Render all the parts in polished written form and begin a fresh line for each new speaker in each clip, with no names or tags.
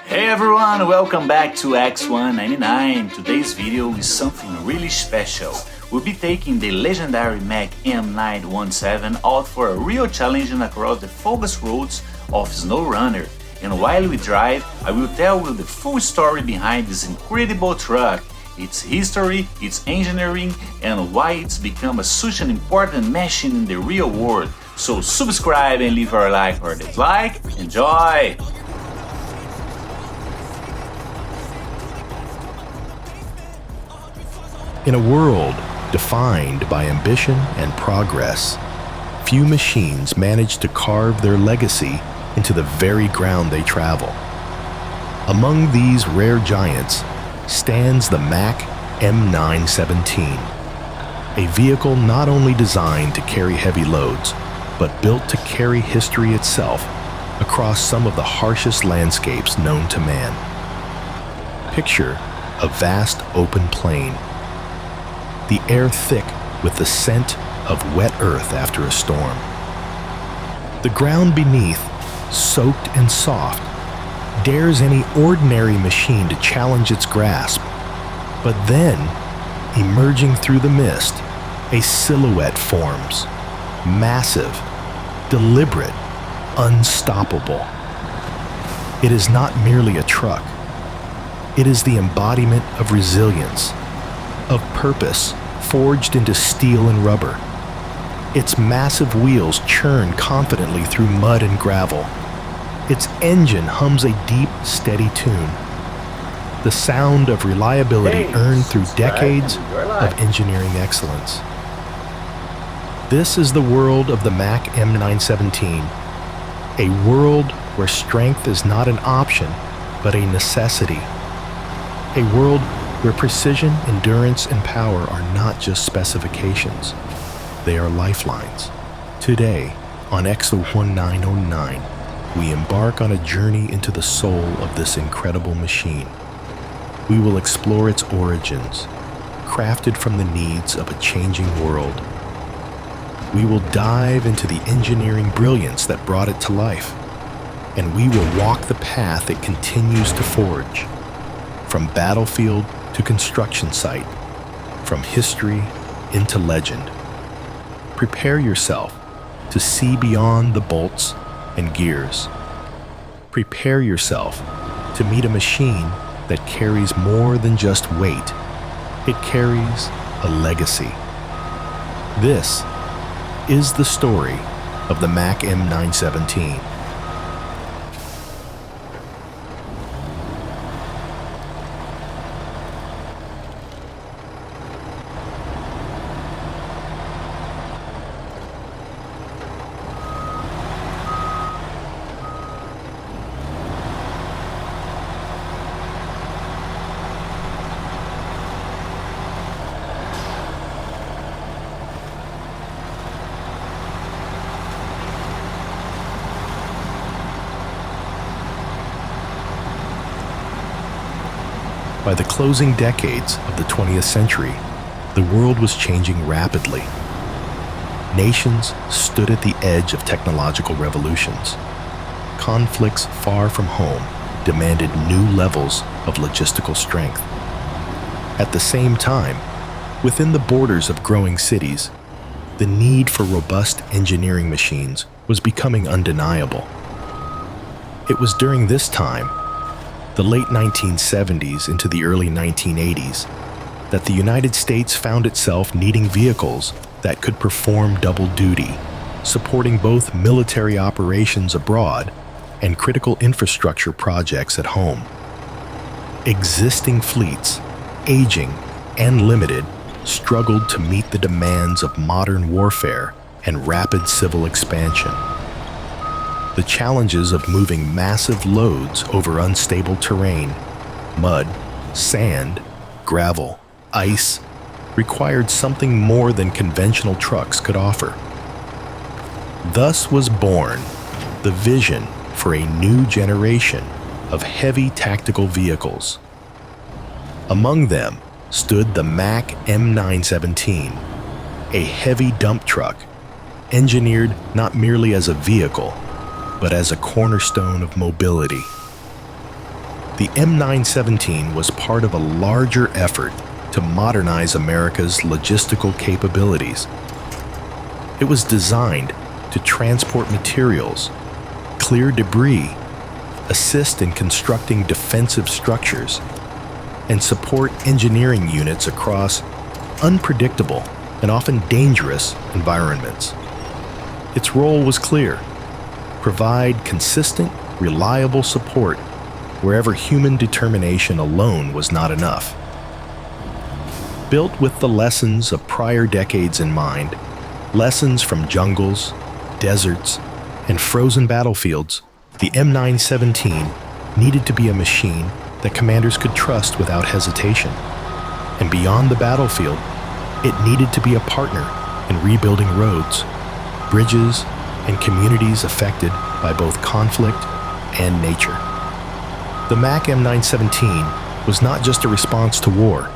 Hey everyone, welcome back to X199. Today's video is something really special. We'll be taking the legendary Mack M917 out for a real challenge across the focus roads of SnowRunner. And while we drive, I will tell you the full story behind this incredible truck, its history, its engineering, and why it's become such an important machine in the real world. So subscribe and leave a like or dislike. Enjoy!
In a world defined by ambition and progress, few machines manage to carve their legacy into the very ground they travel. Among these rare giants stands the Mack M917, a vehicle not only designed to carry heavy loads, but built to carry history itself across some of the harshest landscapes known to man. Picture a vast open plain, the air thick with the scent of wet earth after a storm. The ground beneath, soaked and soft, dares any ordinary machine to challenge its grasp. But then, emerging through the mist, a silhouette forms, massive, deliberate, unstoppable. It is not merely a truck. It is the embodiment of resilience, of purpose forged into steel and rubber. Its massive wheels churn confidently through mud and gravel. Its engine hums a deep, steady tune. The sound of reliability earned through decades of engineering excellence. This is the world of the Mack M917, a world where strength is not an option, but a necessity. A world where precision, endurance, and power are not just specifications. They are lifelines. Today, on X199, we embark on a journey into the soul of this incredible machine. We will explore its origins, crafted from the needs of a changing world. We will dive into the engineering brilliance that brought it to life, and we will walk the path it continues to forge, from battlefield to construction site, from history into legend. Prepare yourself to see beyond the bolts and gears. Prepare yourself to meet a machine that carries more than just weight. It carries a legacy. This is the story of the Mack M917. By the closing decades of the 20th century, the world was changing rapidly. Nations stood at the edge of technological revolutions. Conflicts far from home demanded new levels of logistical strength. At the same time, within the borders of growing cities, the need for robust engineering machines was becoming undeniable. It was during this time, the late 1970s into the early 1980s, that the United States found itself needing vehicles that could perform double duty, supporting both military operations abroad and critical infrastructure projects at home. Existing fleets, aging and limited, struggled to meet the demands of modern warfare and rapid civil expansion. The challenges of moving massive loads over unstable terrain, mud, sand, gravel, ice, required something more than conventional trucks could offer. Thus was born the vision for a new generation of heavy tactical vehicles. Among them stood the Mack M917, a heavy dump truck engineered not merely as a vehicle, but as a cornerstone of mobility. The M917 was part of a larger effort to modernize America's logistical capabilities. It was designed to transport materials, clear debris, assist in constructing defensive structures, and support engineering units across unpredictable and often dangerous environments. Its role was clear: provide consistent, reliable support wherever human determination alone was not enough. Built with the lessons of prior decades in mind, lessons from jungles, deserts, and frozen battlefields, the M917 needed to be a machine that commanders could trust without hesitation. And beyond the battlefield, it needed to be a partner in rebuilding roads, bridges, and communities affected by both conflict and nature. The Mack M917 was not just a response to war.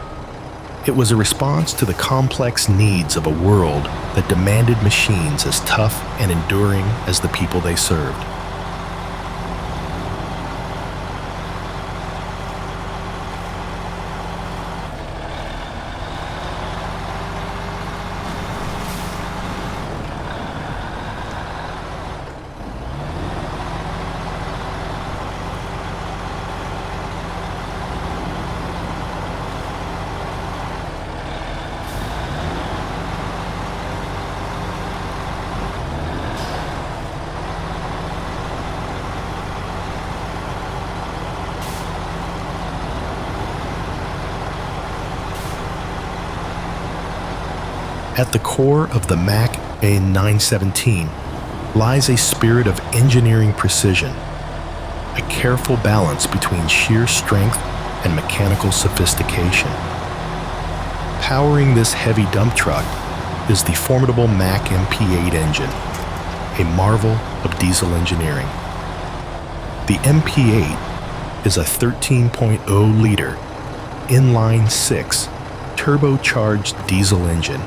It was a response to the complex needs of a world that demanded machines as tough and enduring as the people they served. At the core of the Mack M917 lies a spirit of engineering precision, a careful balance between sheer strength and mechanical sophistication. Powering this heavy dump truck is the formidable Mack MP8 engine, a marvel of diesel engineering. The MP8 is a 13.0-liter inline-six turbocharged diesel engine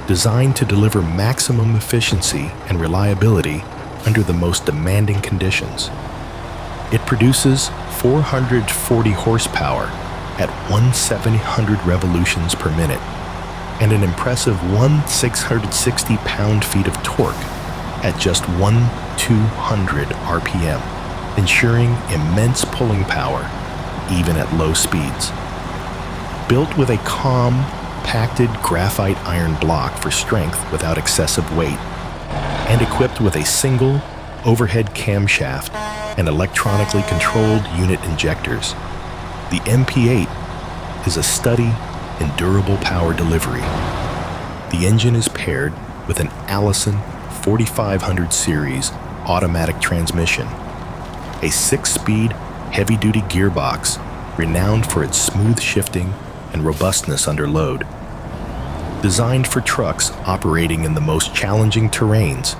designed to deliver maximum efficiency and reliability under the most demanding conditions. It produces 440 horsepower at 1,700 revolutions per minute and an impressive 1,660 pound-feet of torque at just 1,200 RPM, ensuring immense pulling power even at low speeds. Built with a compacted graphite iron block for strength without excessive weight, and equipped with a single overhead camshaft and electronically controlled unit injectors, the MP8 is a study in durable power delivery. The engine is paired with an Allison 4500 series automatic transmission, a 6-speed heavy-duty gearbox renowned for its smooth shifting and robustness under load. Designed for trucks operating in the most challenging terrains,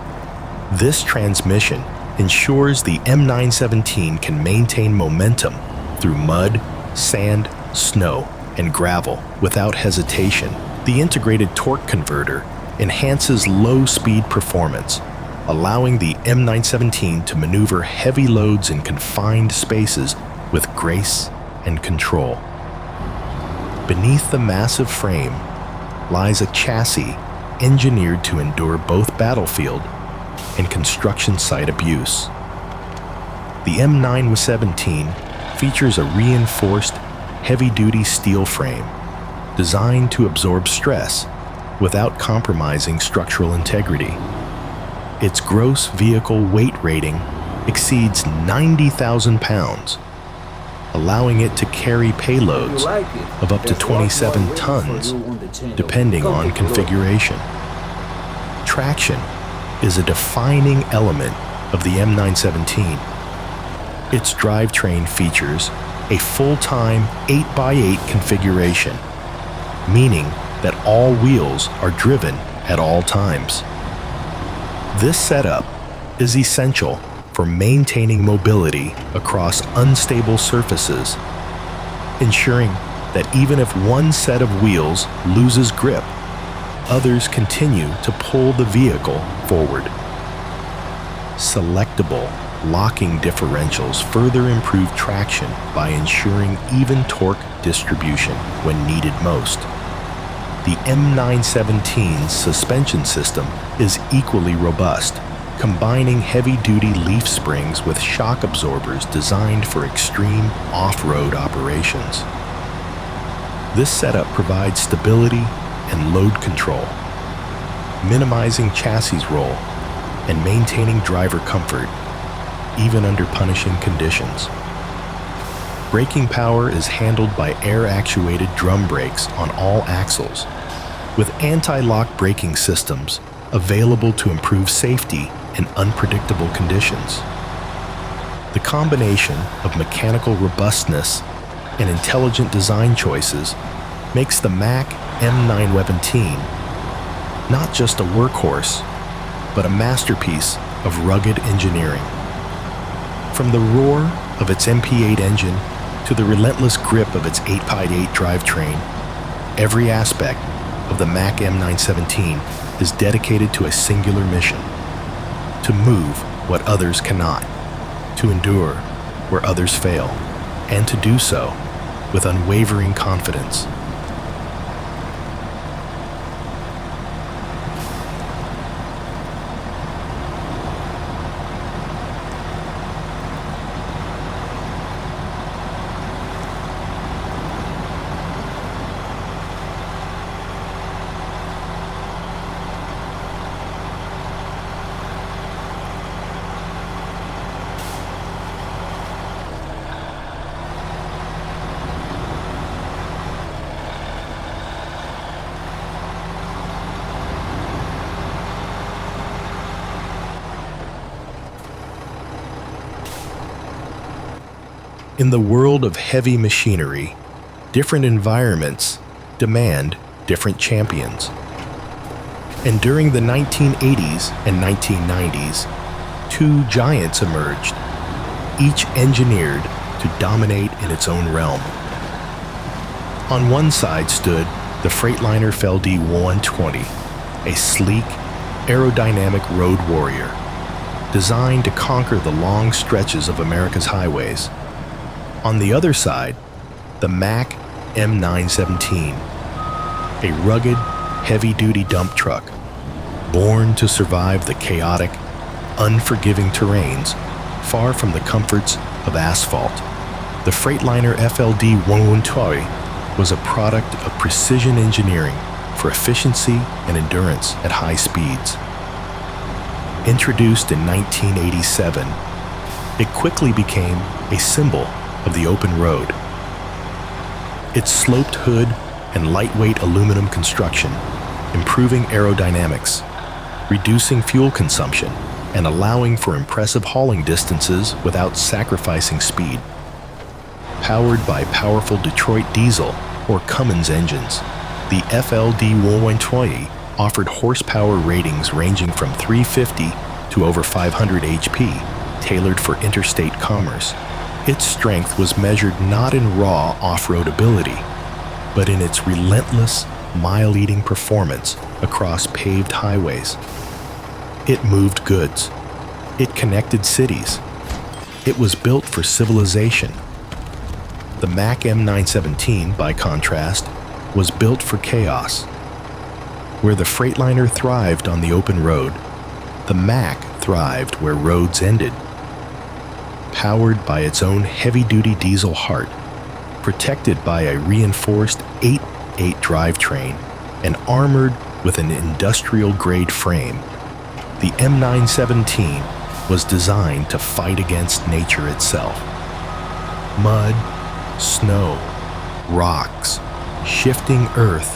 this transmission ensures the M917 can maintain momentum through mud, sand, snow, and gravel without hesitation. The integrated torque converter enhances low-speed performance, allowing the M917 to maneuver heavy loads in confined spaces with grace and control. Beneath the massive frame lies a chassis engineered to endure both battlefield and construction site abuse. The M917 features a reinforced, heavy-duty steel frame designed to absorb stress without compromising structural integrity. Its gross vehicle weight rating exceeds 90,000 pounds, allowing it to carry payloads of up to 27 tons, depending on configuration. Traction is a defining element of the M917. Its drivetrain features a full-time 8x8 configuration, meaning that all wheels are driven at all times. This setup is essential for maintaining mobility across unstable surfaces, ensuring that even if one set of wheels loses grip, others continue to pull the vehicle forward. Selectable locking differentials further improve traction by ensuring even torque distribution when needed most. The M917's suspension system is equally robust, combining heavy-duty leaf springs with shock absorbers designed for extreme off-road operations. This setup provides stability and load control, minimizing chassis roll and maintaining driver comfort, even under punishing conditions. Braking power is handled by air-actuated drum brakes on all axles, with anti-lock braking systems available to improve safety in unpredictable conditions. The combination of mechanical robustness and intelligent design choices makes the Mack M917 not just a workhorse, but a masterpiece of rugged engineering. From the roar of its MP8 engine to the relentless grip of its 8x8 drivetrain, every aspect of the Mack M917 is dedicated to a singular mission: to move what others cannot, to endure where others fail, and to do so with unwavering confidence. In the world of heavy machinery, different environments demand different champions. And during the 1980s and 1990s, two giants emerged, each engineered to dominate in its own realm. On one side stood the Freightliner FLD 120, a sleek, aerodynamic road warrior, designed to conquer the long stretches of America's highways. On the other side, the Mack M917, a rugged, heavy-duty dump truck, born to survive the chaotic, unforgiving terrains far from the comforts of asphalt. The Freightliner FLD 120 was a product of precision engineering for efficiency and endurance at high speeds. Introduced in 1987, it quickly became a symbol of the open road. Its sloped hood and lightweight aluminum construction, improving aerodynamics, reducing fuel consumption, and allowing for impressive hauling distances without sacrificing speed. Powered by powerful Detroit diesel or Cummins engines, the FLD 120 offered horsepower ratings ranging from 350 to over 500 HP, tailored for interstate commerce. Its strength was measured not in raw off-road ability, but in its relentless, mile-eating performance across paved highways. It moved goods. It connected cities. It was built for civilization. The Mack M917, by contrast, was built for chaos. Where the Freightliner thrived on the open road, the Mack thrived where roads ended. Powered by its own heavy-duty diesel heart, protected by a reinforced 8x8 drivetrain, and armored with an industrial-grade frame, the M917 was designed to fight against nature itself. Mud, snow, rocks, shifting earth,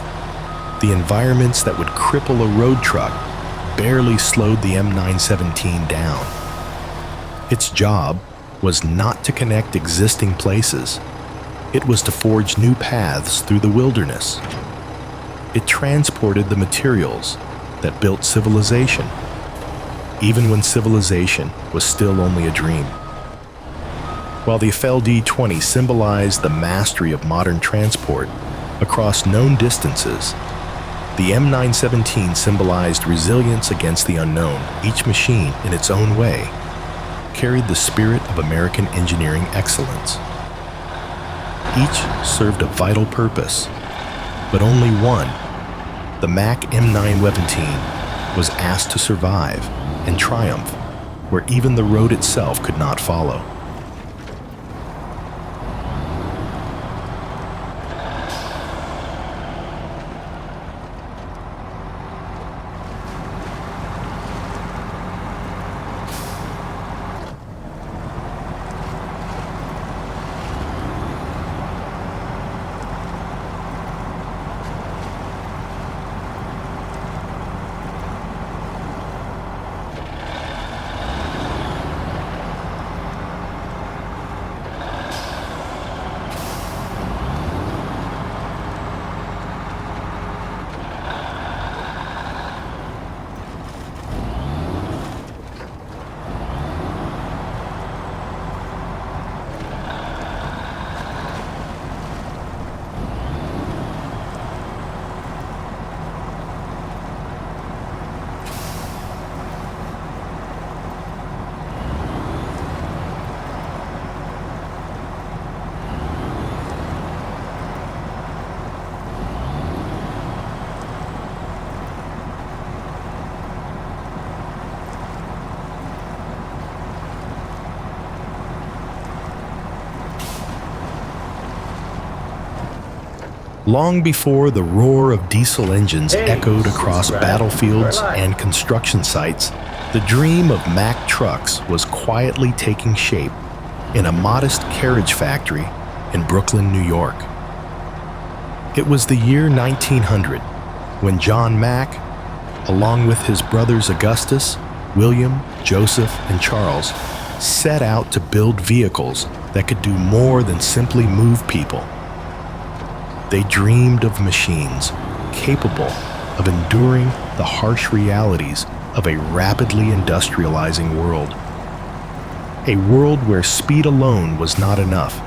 the environments that would cripple a road truck barely slowed the M917 down. Its job was not to connect existing places. It was to forge new paths through the wilderness. It transported the materials that built civilization, even when civilization was still only a dream. While the FLD-20 symbolized the mastery of modern transport across known distances, the M917 symbolized resilience against the unknown, each machine in its own way. carried the spirit of American engineering excellence. Each served a vital purpose, but only one, the Mack M917, was asked to survive and triumph where even the road itself could not follow. Long before the roar of diesel engines echoed across battlefields and construction sites, the dream of Mack trucks was quietly taking shape in a modest carriage factory in Brooklyn, New York. It was the year 1900 when John Mack, along with his brothers Augustus, William, Joseph, and Charles, set out to build vehicles that could do more than simply move people. They dreamed of machines capable of enduring the harsh realities of a rapidly industrializing world. A world where speed alone was not enough,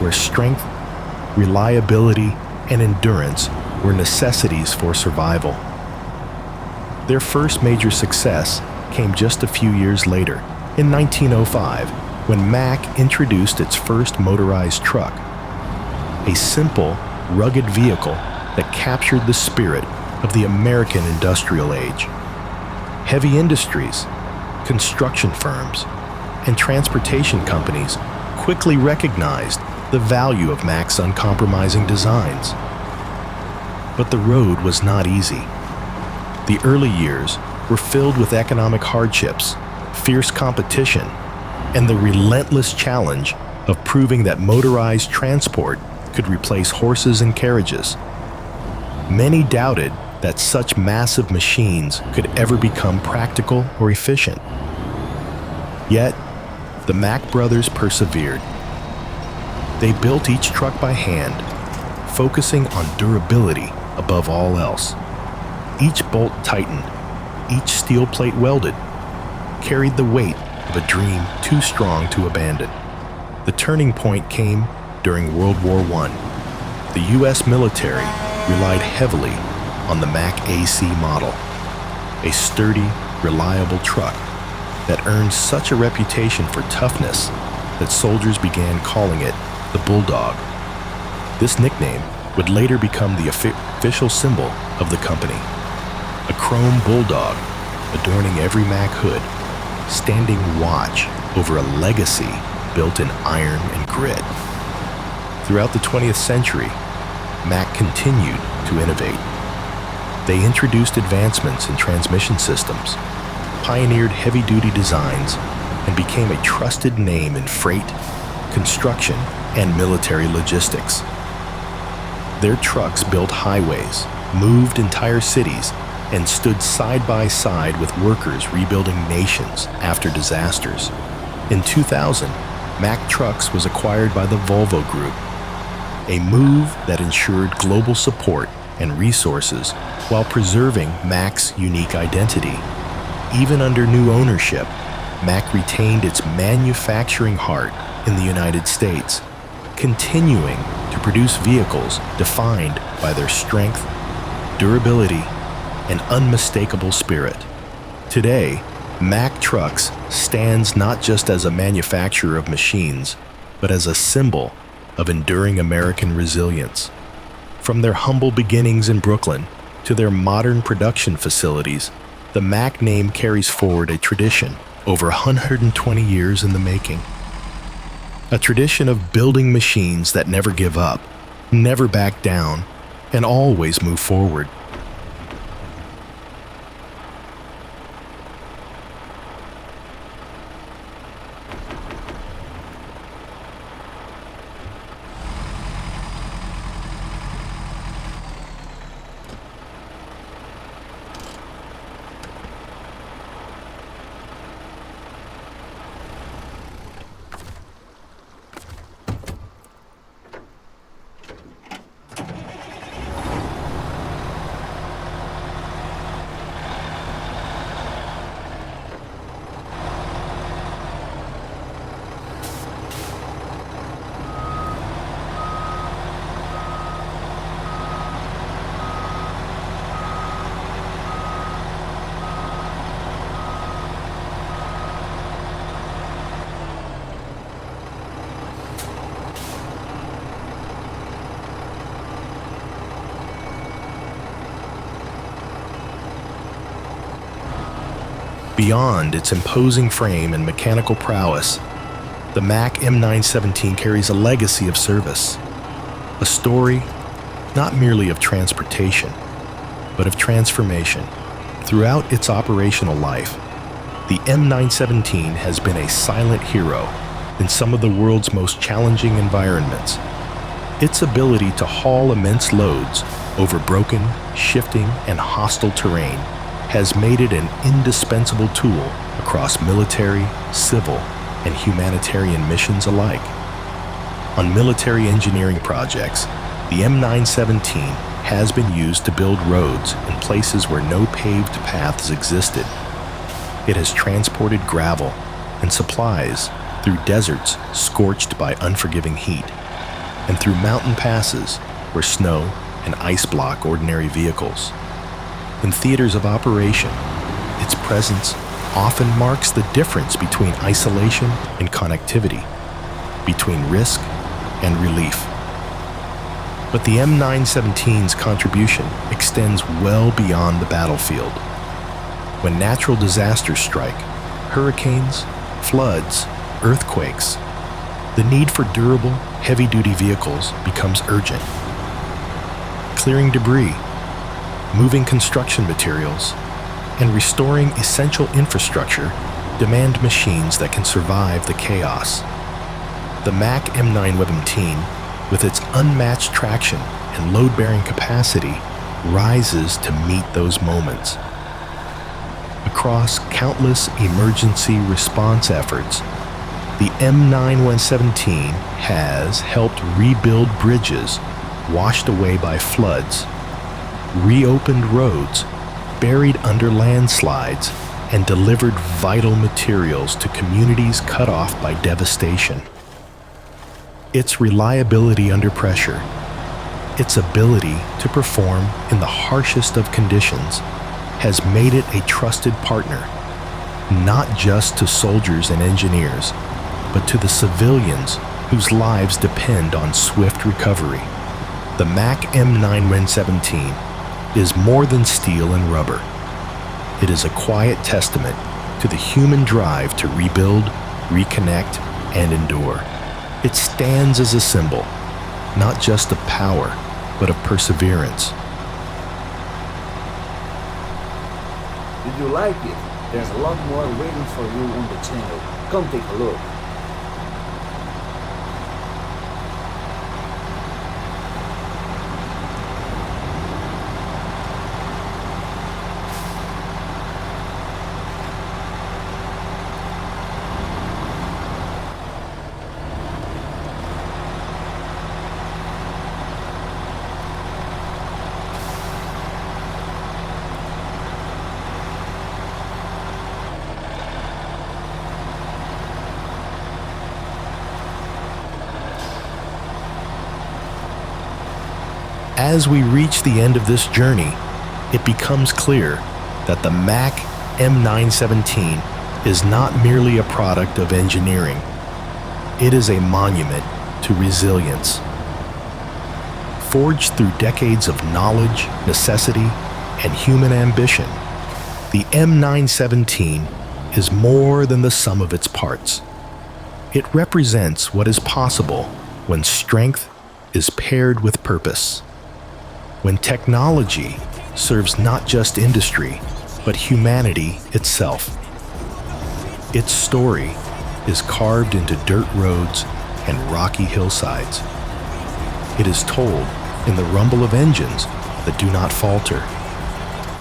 where strength, reliability, and endurance were necessities for survival. Their first major success came just a few years later, in 1905, when Mack introduced its first motorized truck. A simple, rugged vehicle that captured the spirit of the American industrial age. Heavy industries, construction firms, and transportation companies quickly recognized the value of Mack's uncompromising designs. But the road was not easy. The early years were filled with economic hardships, fierce competition, and the relentless challenge of proving that motorized transport could replace horses and carriages. Many doubted that such massive machines could ever become practical or efficient. Yet, the Mack brothers persevered. They built each truck by hand, focusing on durability above all else. Each bolt tightened, each steel plate welded, carried the weight of a dream too strong to abandon. The turning point came during World War I. The U.S. military relied heavily on the Mack AC model, a sturdy, reliable truck that earned such a reputation for toughness that soldiers began calling it the Bulldog. This nickname would later become the official symbol of the company. A chrome bulldog adorning every Mack hood, standing watch over a legacy built in iron and grit. Throughout the 20th century, Mack continued to innovate. They introduced advancements in transmission systems, pioneered heavy-duty designs, and became a trusted name in freight, construction, and military logistics. Their trucks built highways, moved entire cities, and stood side by side with workers rebuilding nations after disasters. In 2000, Mack Trucks was acquired by the Volvo Group, a move that ensured global support and resources while preserving Mack's unique identity. Even under new ownership, Mack retained its manufacturing heart in the United States, continuing to produce vehicles defined by their strength, durability, and unmistakable spirit. Today, Mack Trucks stands not just as a manufacturer of machines, but as a symbol of enduring American resilience. From their humble beginnings in Brooklyn to their modern production facilities, the Mack name carries forward a tradition over 120 years in the making. A tradition of building machines that never give up, never back down, and always move forward. Beyond its imposing frame and mechanical prowess, the Mack M917 carries a legacy of service, a story not merely of transportation, but of transformation. Throughout its operational life, the M917 has been a silent hero in some of the world's most challenging environments. Its ability to haul immense loads over broken, shifting, and hostile terrain has made it an indispensable tool across military, civil, and humanitarian missions alike. On military engineering projects, the M917 has been used to build roads in places where no paved paths existed. It has transported gravel and supplies through deserts scorched by unforgiving heat, and through mountain passes where snow and ice block ordinary vehicles. In theaters of operation, its presence often marks the difference between isolation and connectivity, between risk and relief. But the M917's contribution extends well beyond the battlefield. When natural disasters strike, hurricanes, floods, earthquakes, the need for durable, heavy-duty vehicles becomes urgent. Clearing debris, moving construction materials, and restoring essential infrastructure demand machines that can survive the chaos. The Mack M917, with its unmatched traction and load-bearing capacity, rises to meet those moments. Across countless emergency response efforts, the M917 has helped rebuild bridges washed away by floods, reopened roads buried under landslides, and delivered vital materials to communities cut off by devastation. Its reliability under pressure, its ability to perform in the harshest of conditions, has made it a trusted partner, not just to soldiers and engineers, but to the civilians whose lives depend on swift recovery. The Mack M917 is more than steel and rubber. It is a quiet testament to the human drive to rebuild, reconnect, and endure. It stands as a symbol, not just of power, but of perseverance.
Did you like it? There's a lot more waiting for you on the channel. Come take a look.
As we reach the end of this journey, it becomes clear that the Mack M917 is not merely a product of engineering. It is a monument to resilience. Forged through decades of knowledge, necessity, and human ambition, the M917 is more than the sum of its parts. It represents what is possible when strength is paired with purpose, when technology serves not just industry, but humanity itself. Its story is carved into dirt roads and rocky hillsides. It is told in the rumble of engines that do not falter,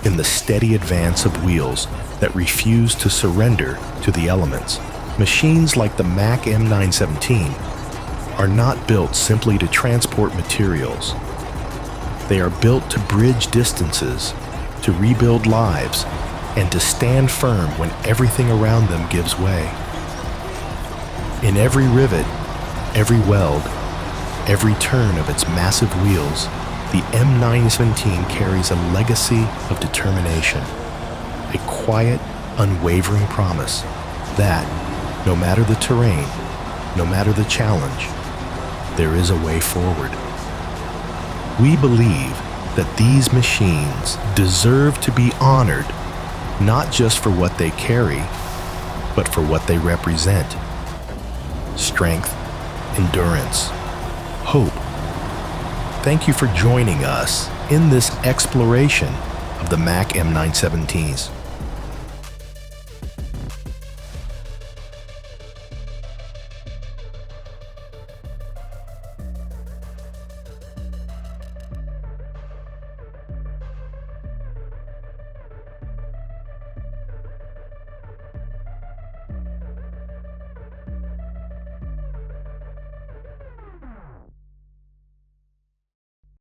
in the steady advance of wheels that refuse to surrender to the elements. Machines like the Mack M917 are not built simply to transport materials. They are built to bridge distances, to rebuild lives, and to stand firm when everything around them gives way. In every rivet, every weld, every turn of its massive wheels, the M917 carries a legacy of determination, a quiet, unwavering promise that, no matter the terrain, no matter the challenge, there is a way forward. We believe that these machines deserve to be honored, not just for what they carry, but for what they represent: strength, endurance, hope. Thank you for joining us in this exploration of the Mack M917s.